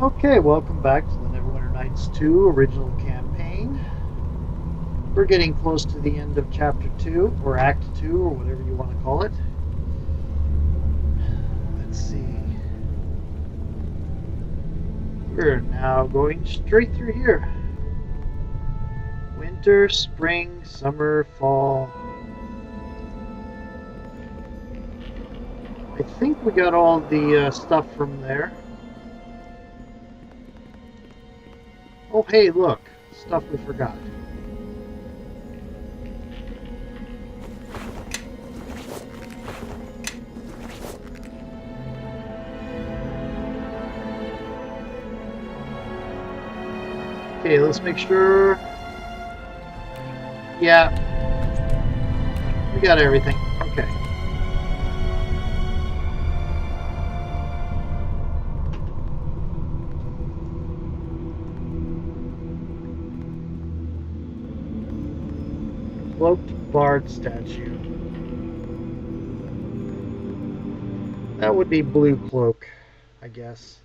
Okay, welcome back to the NwN2 original campaign. We're getting close to the end of Chapter 2, or Act 2, or whatever you want to call it. Let's see. We're now going straight through here. Winter, spring, summer, fall. I think we got all the stuff from there. Oh, hey, look. Stuff we forgot. Okay, let's make sure. Yeah. We got everything. Okay. Cloaked bard statue. That would be blue cloak, I guess.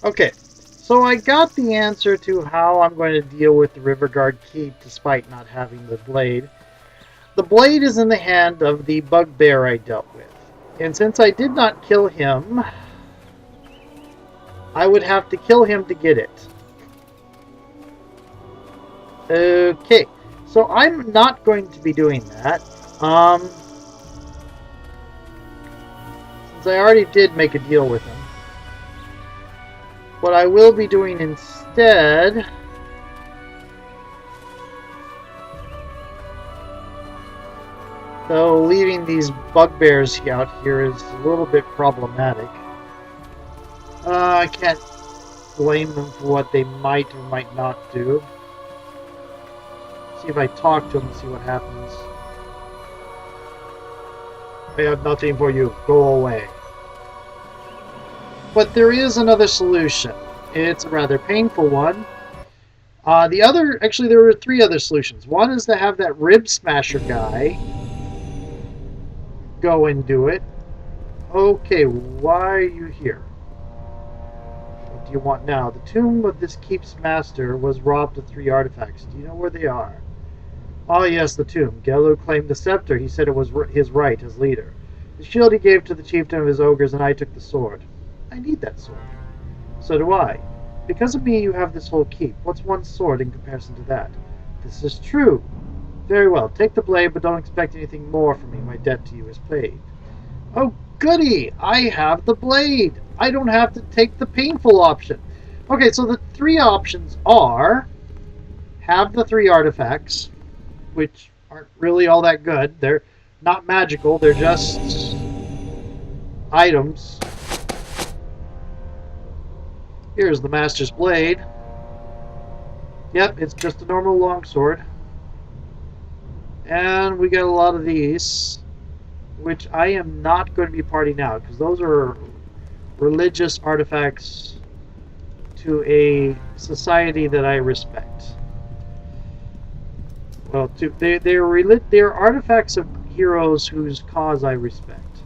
Okay, so I got the answer to how I'm going to deal with the Riverguard Keep despite not having the blade. The blade is in the hand of the bugbear I dealt with. And since I did not kill him, I would have to kill him to get it. Okay, so I'm not going to be doing that. Since I already did make a deal with him. What I will be doing instead though leaving these bugbears out here is a little bit problematic. I can't blame them for what they might or might not do. See if I talk to them and see what happens. I have nothing for you. Go away. But there is another solution. It's a rather painful one. Actually, there were three other solutions. One is to have that rib smasher guy go and do it. Okay, why are you here? What do you want now? The tomb of this keep's master was robbed of 3 artifacts. Do you know where they are? Ah, yes, the tomb. Gellu claimed the scepter. He said it was his right as leader. The shield he gave to the chieftain of his ogres, and I took the sword. I need that sword. So do I. Because of me, you have this whole keep. What's one sword in comparison to that? This is true. Very well. Take the blade, but don't expect anything more from me. My debt to you is paid. Oh, goody! I have the blade. I don't have to take the painful option. Okay, so the 3 options are have the 3 artifacts, which aren't really all that good. They're not magical. They're just items. Here's the Master's Blade. Yep, it's just a normal longsword. And we got a lot of these, which I am not going to be parting out, because those are religious artifacts to a society that I respect. Well, they're artifacts of heroes whose cause I respect.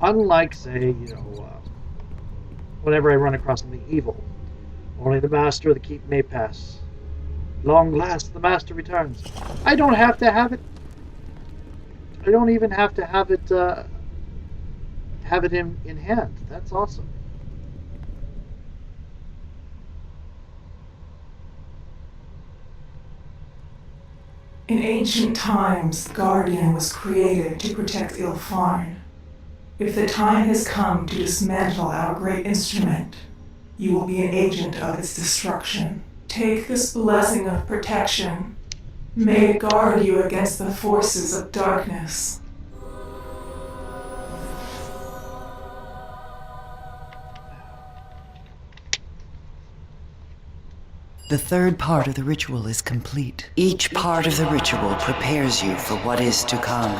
Unlike, say, whenever I run across something evil. Only the master of the keep may pass. Long last the master returns. I don't have to have it. I don't even have to have it in hand. That's awesome. In ancient times, the Guardian was created to protect Ilfarn. If the time has come to dismantle our great instrument, you will be an agent of its destruction. Take this blessing of protection. May it guard you against the forces of darkness. The third part of the ritual is complete. Each part of the ritual prepares you for what is to come.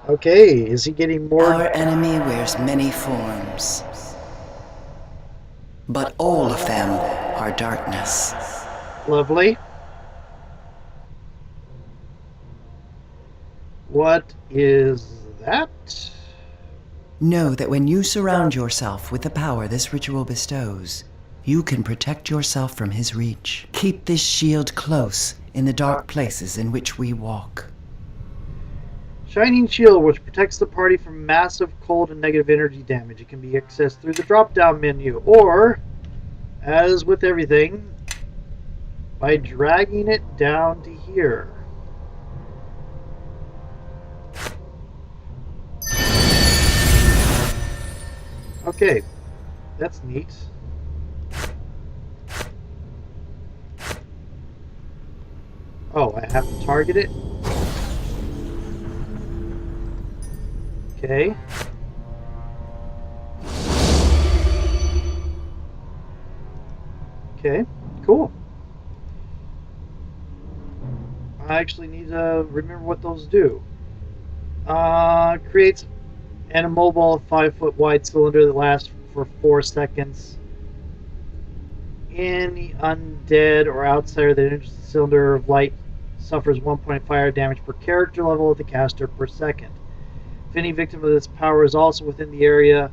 Okay, is he getting more? Our enemy wears many forms, but all of them are darkness. Lovely. What is that? Know that when you surround yourself with the power this ritual bestows, you can protect yourself from his reach. Keep this shield close in the dark places in which we walk. Shining shield, which protects the party from massive cold and negative energy damage. It can be accessed through the drop-down menu, or, as with everything, by dragging it down to here. Okay, that's neat. Oh, I have to target it? Okay. Okay, cool. I actually need to remember what those do. Creates an immobile 5-foot wide cylinder that lasts for 4 seconds. Any undead or outsider that enters the cylinder of light suffers 1 point of fire damage per character level of the caster per second. If any victim of this power is also within the area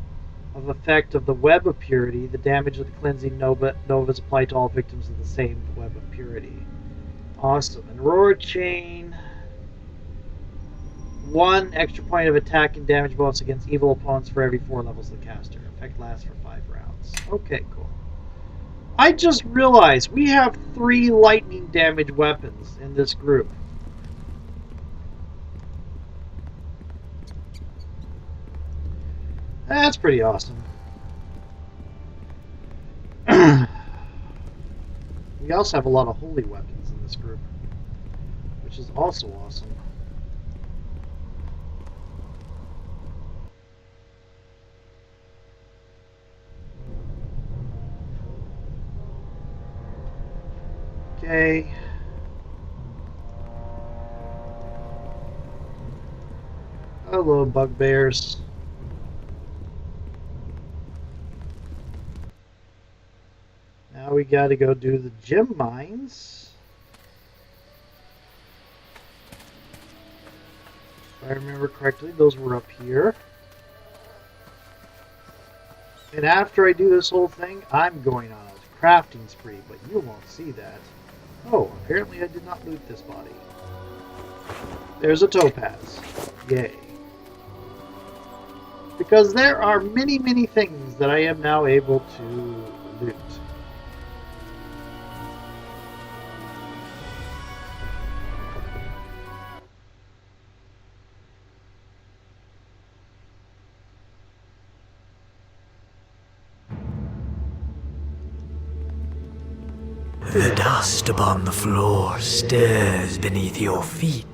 of effect of the Web of Purity, the damage of the cleansing nova is applied to all victims of the same Web of Purity. Awesome. And Roar Chain. 1 extra point of attack and damage bonus against evil opponents for every 4 levels of the caster. Effect lasts for 5 rounds. Okay, cool. I just realized we have 3 lightning damage weapons in this group. That's pretty awesome. We also have a lot of holy weapons in this group, which is also awesome. Okay. Hello, bugbears. Now we gotta go do the gem mines. If I remember correctly, those were up here. And after I do this whole thing, I'm going on a crafting spree, but you won't see that. Oh, apparently I did not loot this body. There's a topaz. Yay. Because there are many, many things that I am now able to loot. The dust upon the floor stirs beneath your feet.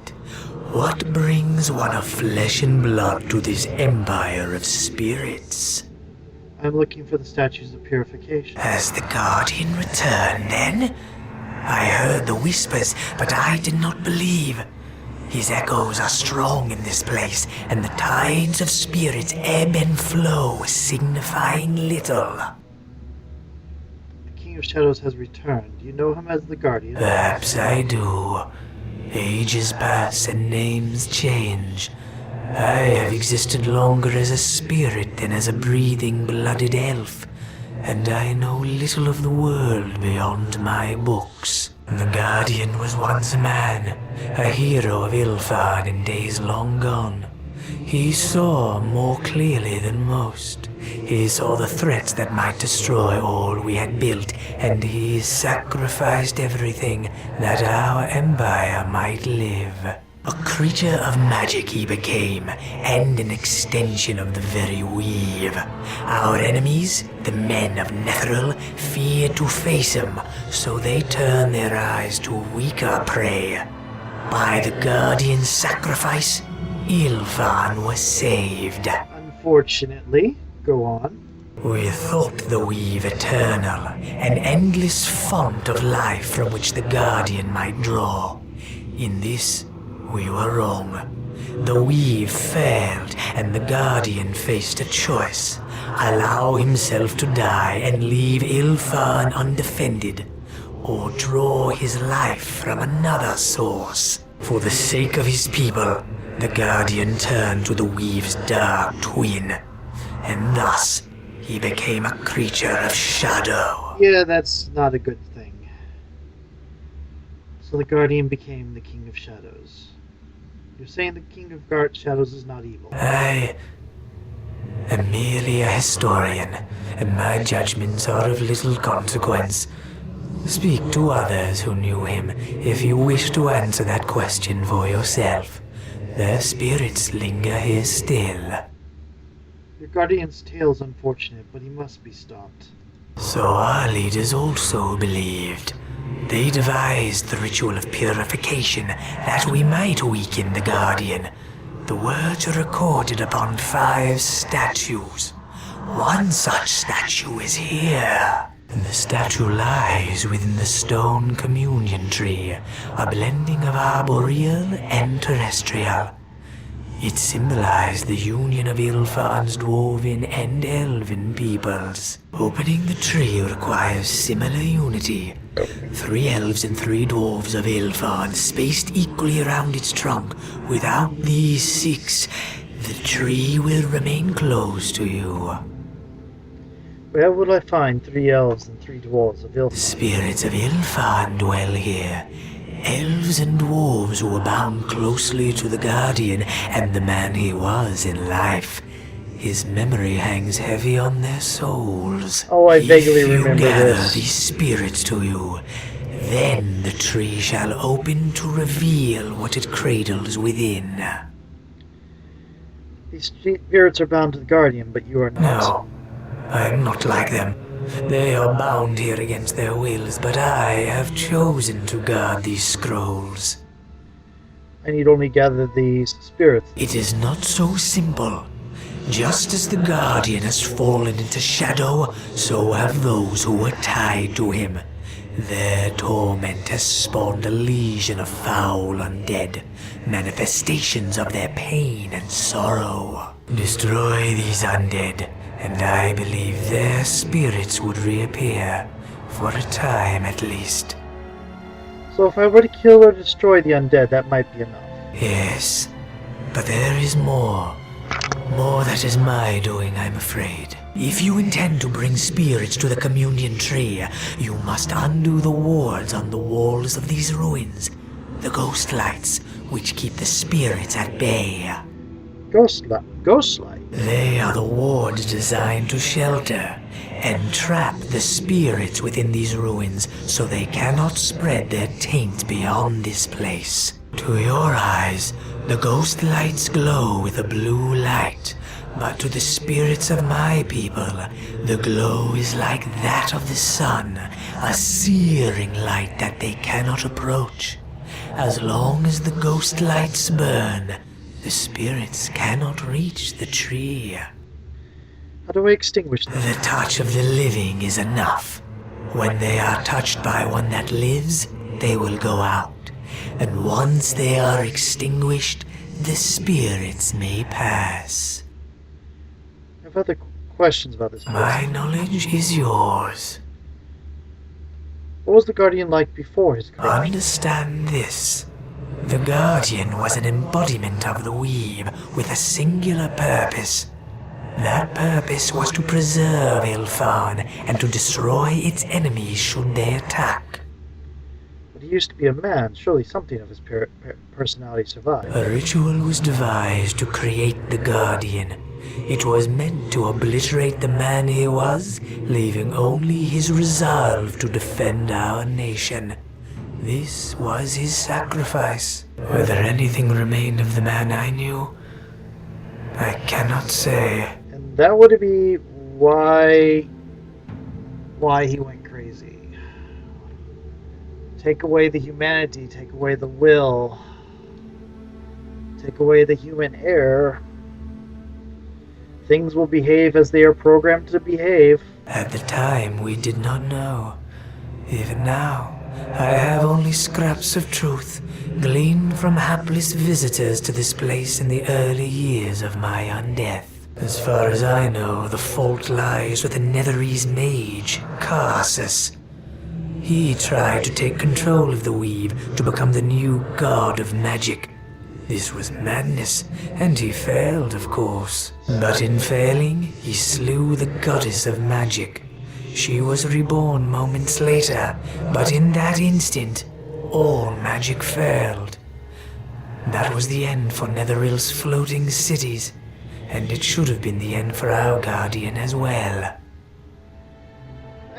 What brings one of flesh and blood to this empire of spirits? I'm looking for the statues of purification. Has the Guardian returned, then? I heard the whispers, but I did not believe. His echoes are strong in this place, and the tides of spirits ebb and flow, signifying little. King of Shadows has returned. Do you know him as the Guardian? Perhaps I do. Ages pass and names change. I have existed longer as a spirit than as a breathing, blooded elf, and I know little of the world beyond my books. The Guardian was once a man, a hero of Ilfard in days long gone. He saw more clearly than most. He saw the threats that might destroy all we had built, and he sacrificed everything that our empire might live. A creature of magic he became, and an extension of the very weave. Our enemies, the men of Netheril, feared to face him, so they turned their eyes to weaker prey. By the Guardian's sacrifice, Ilfan was saved. Unfortunately. Go on. We thought the weave eternal, an endless font of life from which the Guardian might draw. In this, we were wrong. The weave failed, and the Guardian faced a choice. Allow himself to die and leave Ilfan undefended, or draw his life from another source. For the sake of his people, the Guardian turned to the Weave's dark twin, and thus he became a creature of shadow. Yeah, that's not a good thing. So the Guardian became the King of Shadows. You're saying the King of Shadows is not evil? I am merely a historian, and my judgments are of little consequence. Speak to others who knew him if you wish to answer that question for yourself. Their spirits linger here still. Your Guardian's tale is unfortunate, but he must be stopped. So our leaders also believed. They devised the Ritual of Purification that we might weaken the Guardian. The words are recorded upon 5 statues. One such statue is here. And the statue lies within the stone communion tree, a blending of arboreal and terrestrial. It symbolized the union of Ilfarn's dwarven and elven peoples. Opening the tree requires similar unity. 3 elves and 3 dwarves of Ilfarn spaced equally around its trunk. Without these 6, the tree will remain closed to you. Where will I find 3 elves and 3 dwarves of Ilfarn? The spirits of Ilfarn dwell here. Elves and dwarves who were bound closely to the Guardian and the man he was in life. His memory hangs heavy on their souls. Oh, I vaguely remember If you gather this. these spirits to you, then the tree shall open to reveal what it cradles within. These spirits are bound to the Guardian, but you are not. No, I am not like them. They are bound here against their wills, but I have chosen to guard these scrolls. I need only gather these spirits. It is not so simple. Just as the Guardian has fallen into shadow, so have those who were tied to him. Their torment has spawned a legion of foul undead, manifestations of their pain and sorrow. Destroy these undead, and I believe their spirits would reappear, for a time at least. So if I were to kill or destroy the undead, that might be enough. Yes, but there is more. More that is my doing, I'm afraid. If you intend to bring spirits to the communion tree, you must undo the wards on the walls of these ruins. The ghost lights, which keep the spirits at bay. Ghost light? They are the wards designed to shelter and trap the spirits within these ruins so they cannot spread their taint beyond this place. To your eyes, the ghost lights glow with a blue light, but to the spirits of my people, the glow is like that of the sun, a searing light that they cannot approach. As long as the ghost lights burn, the spirits cannot reach the tree. How do I extinguish them? The touch of the living is enough. When they are touched by one that lives, they will go out. And once they are extinguished, the spirits may pass. I have other questions about this place. My knowledge is yours. What was the Guardian like before his corruption? Understand this. The Guardian was an embodiment of the Weave with a singular purpose. That purpose was to preserve Ilfarn and to destroy its enemies should they attack. But he used to be a man. Surely something of his personality survived. A ritual was devised to create the Guardian. It was meant to obliterate the man he was, leaving only his resolve to defend our nation. This was his sacrifice. Whether anything remained of the man I knew, I cannot say. And that would be why he went crazy. Take away the humanity, take away the will, take away the human error. Things will behave as they are programmed to behave. At the time, we did not know. Even now, I have only scraps of truth, gleaned from hapless visitors to this place in the early years of my undeath. As far as I know, the fault lies with the Netherese mage, Carsus. He tried to take control of the weave to become the new god of magic. This was madness, and he failed, of course. But in failing, he slew the goddess of magic. She was reborn moments later, but in that instant, all magic failed. That was the end for Netherill's floating cities, and it should have been the end for our guardian as well.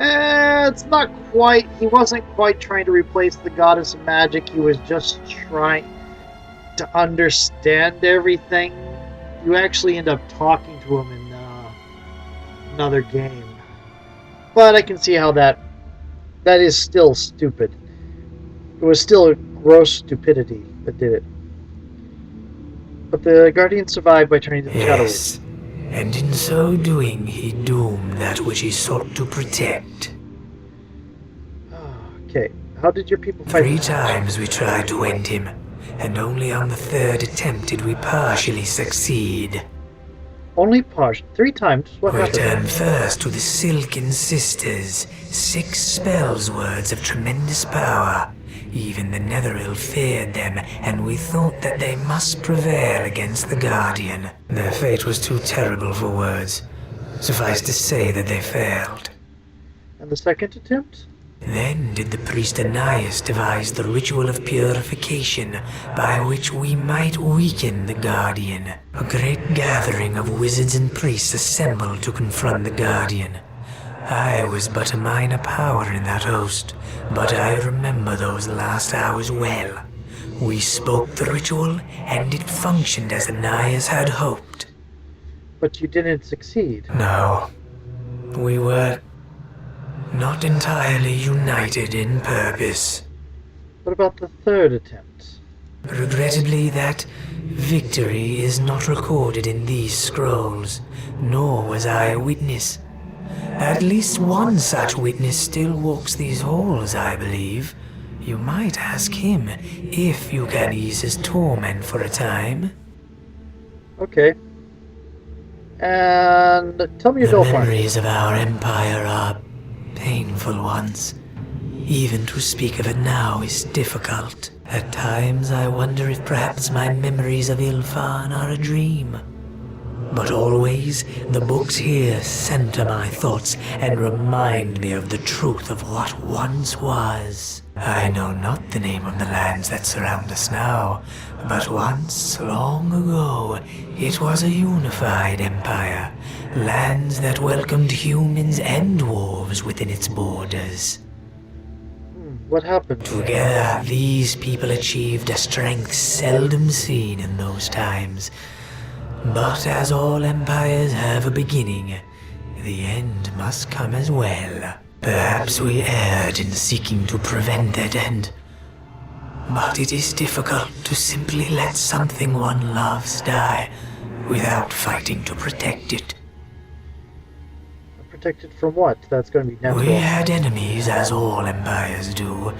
It's not quite. He wasn't quite trying to replace the goddess of magic. He was just trying to understand everything. You actually end up talking to him in another game. But I can see how that is still stupid. It was still a gross stupidity that did it. But the Guardian survived by turning to the Shadow. Yes, and in so doing he doomed that which he sought to protect. Okay, how did your people fight? 3 times we tried to end him, and only on the 3rd attempt did we partially succeed. Only partial? 3 times? What We happened? turned first to the Silken Sisters, 6 spells words of tremendous power. Even the Netheril feared them, and we thought that they must prevail against the Guardian. Their fate was too terrible for words. Suffice to say that they failed. And the second attempt? Then did the priest Ananias devise the Ritual of Purification, by which we might weaken the Guardian. A great gathering of wizards and priests assembled to confront the Guardian. I was but a minor power in that host, but I remember those last hours well. We spoke the ritual, and it functioned as Ananias had hoped. But you didn't succeed. No, we were not entirely united in purpose. What about the third attempt? Regrettably, that victory is not recorded in these scrolls, nor was I a witness. At least one such witness still walks these halls, I believe. You might ask him if you can ease his torment for a time. Okay. And tell me your The Dolphine. memories of our empire are painful ones. Even to speak of it now is difficult. At times I wonder if perhaps my memories of Ilfan are a dream. But always, the books here center my thoughts and remind me of the truth of what once was. I know not the name of the lands that surround us now, but once, long ago, it was a unified empire. Lands that welcomed humans and dwarves within its borders. What happened? Together, these people achieved a strength seldom seen in those times. But as all empires have a beginning, the end must come as well. Perhaps we erred in seeking to prevent that end. But it is difficult to simply let something one loves die without fighting to protect it. Protected from what? That's going to be natural. We had enemies, as all empires do.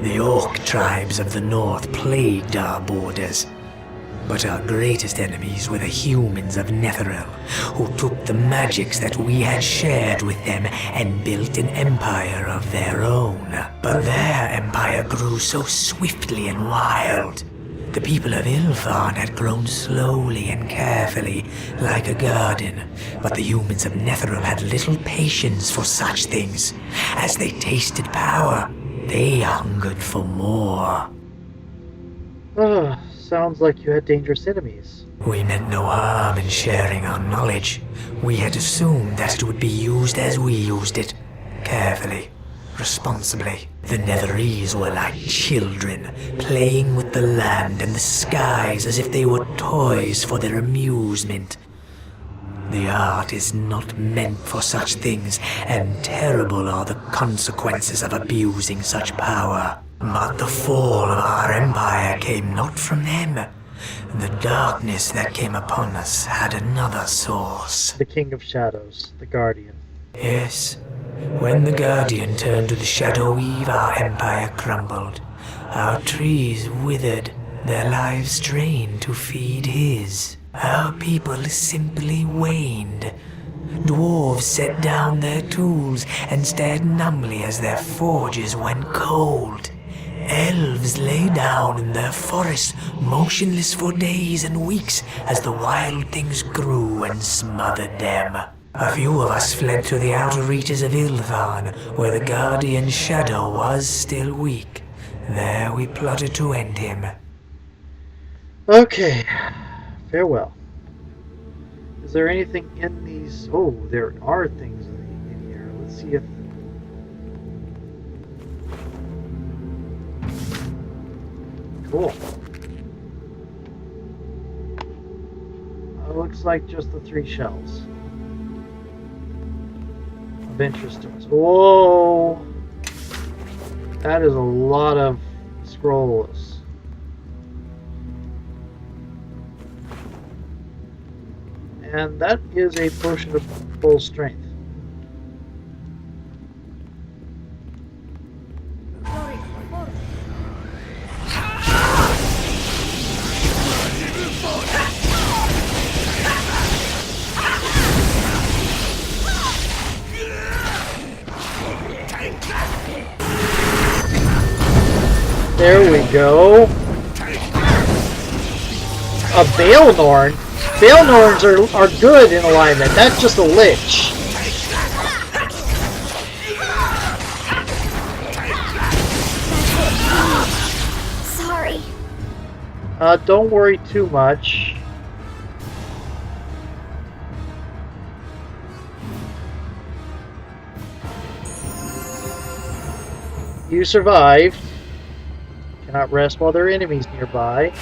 The orc tribes of the north plagued our borders. But our greatest enemies were the humans of Netheril, who took the magics that we had shared with them and built an empire of their own. But their empire grew so swiftly and wild. The people of Ilfan had grown slowly and carefully, like a garden, but the humans of Netheril had little patience for such things. As they tasted power, they hungered for more. Sounds like you had dangerous enemies. We meant no harm in sharing our knowledge. We had assumed that it would be used as we used it, carefully, responsibly. The Netherese were like children, playing with the land and the skies as if they were toys for their amusement. The art is not meant for such things, and terrible are the consequences of abusing such power. But the fall of our empire came not from them. The darkness that came upon us had another source. The King of Shadows, the Guardian. Yes, when the Guardian turned to the Shadow Eve, our empire crumbled. Our trees withered, their lives drained to feed his. Our people simply waned. Dwarves set down their tools and stared numbly as their forges went cold. Elves lay down in their forests, motionless for days and weeks as the wild things grew and smothered them. A few of us fled to the outer reaches of Iltharn, where the Guardian's shadow was still weak. There we plotted to end him. Okay. Farewell. Is there anything in these... Oh, there are things in here. Let's see if... Cool. Looks like just the 3 shells. Of interest to us. Whoa! That is a lot of scrolls. And that is a potion of full strength. There we go. A Baelnorn? Baelnorns are good in alignment. That's just a lich. Sorry. Don't worry too much. You survived. Cannot rest while there are enemies nearby.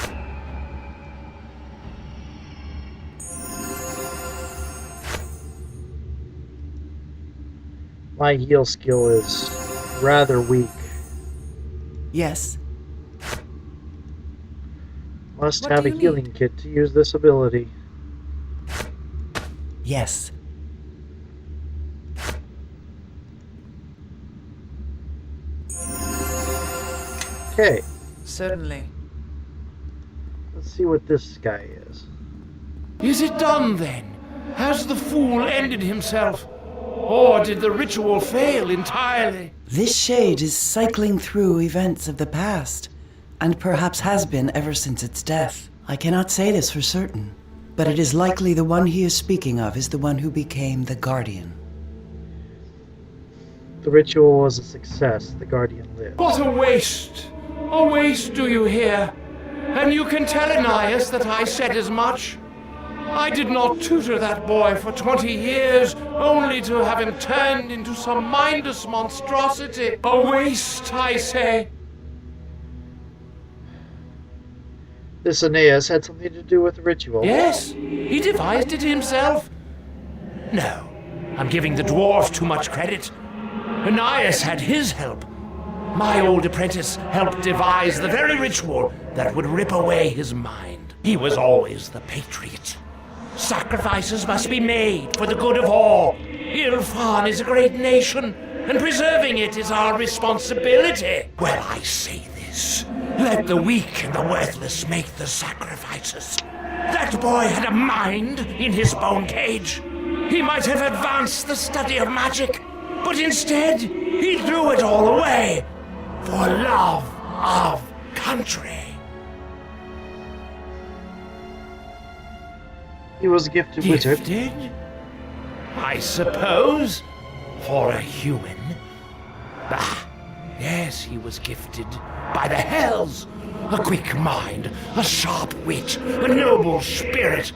My heal skill is rather weak. Yes. Must What have do a you healing need? kit to use this ability. Yes. Okay, Certainly. let's see what this guy is. Is it done then? Has the fool ended himself? Or did the ritual fail entirely? This shade is cycling through events of the past, and perhaps has been ever since its death. I cannot say this for certain, but it is likely the one he is speaking of is the one who became the Guardian. The ritual was a success. The Guardian lived. What a waste! A waste, do you hear? And you can tell Ananias that I said as much. I did not tutor that boy for 20 years, only to have him turned into some mindless monstrosity. A waste, I say. This Aeneas had something to do with the ritual. Yes, he devised it himself. No, I'm giving the dwarf too much credit. Ananias had his help. My old apprentice helped devise the very ritual that would rip away his mind. He was always the patriot. Sacrifices must be made for the good of all. Ilfan is a great nation, and preserving it is our responsibility. Well, I say this. Let the weak and the worthless make the sacrifices. That boy had a mind in his bone cage. He might have advanced the study of magic, but instead he threw it all away for love of country. He was a gifted wizard. Gifted? I suppose, for a human. Ah, yes, he was gifted by the hells. A quick mind, a sharp wit, a noble spirit.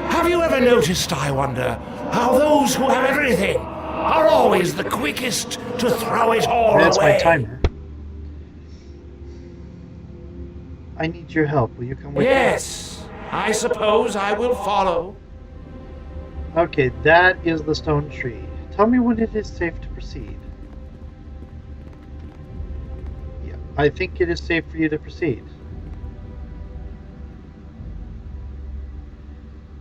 Have you ever noticed, I wonder, how those who have everything are always the quickest to throw it all That's away? my timer. I need your help. Will you come with Yes, I suppose I will follow. me? Okay, that is the stone tree. Tell me when it is safe to proceed. Yeah, I think it is safe for you to proceed.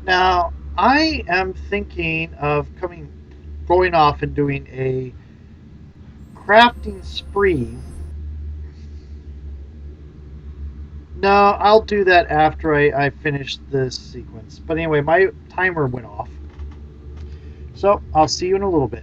Now, I am thinking of going off and doing a crafting spree. No, I'll do that after I finish this sequence. But anyway, my timer went off. So I'll see you in a little bit.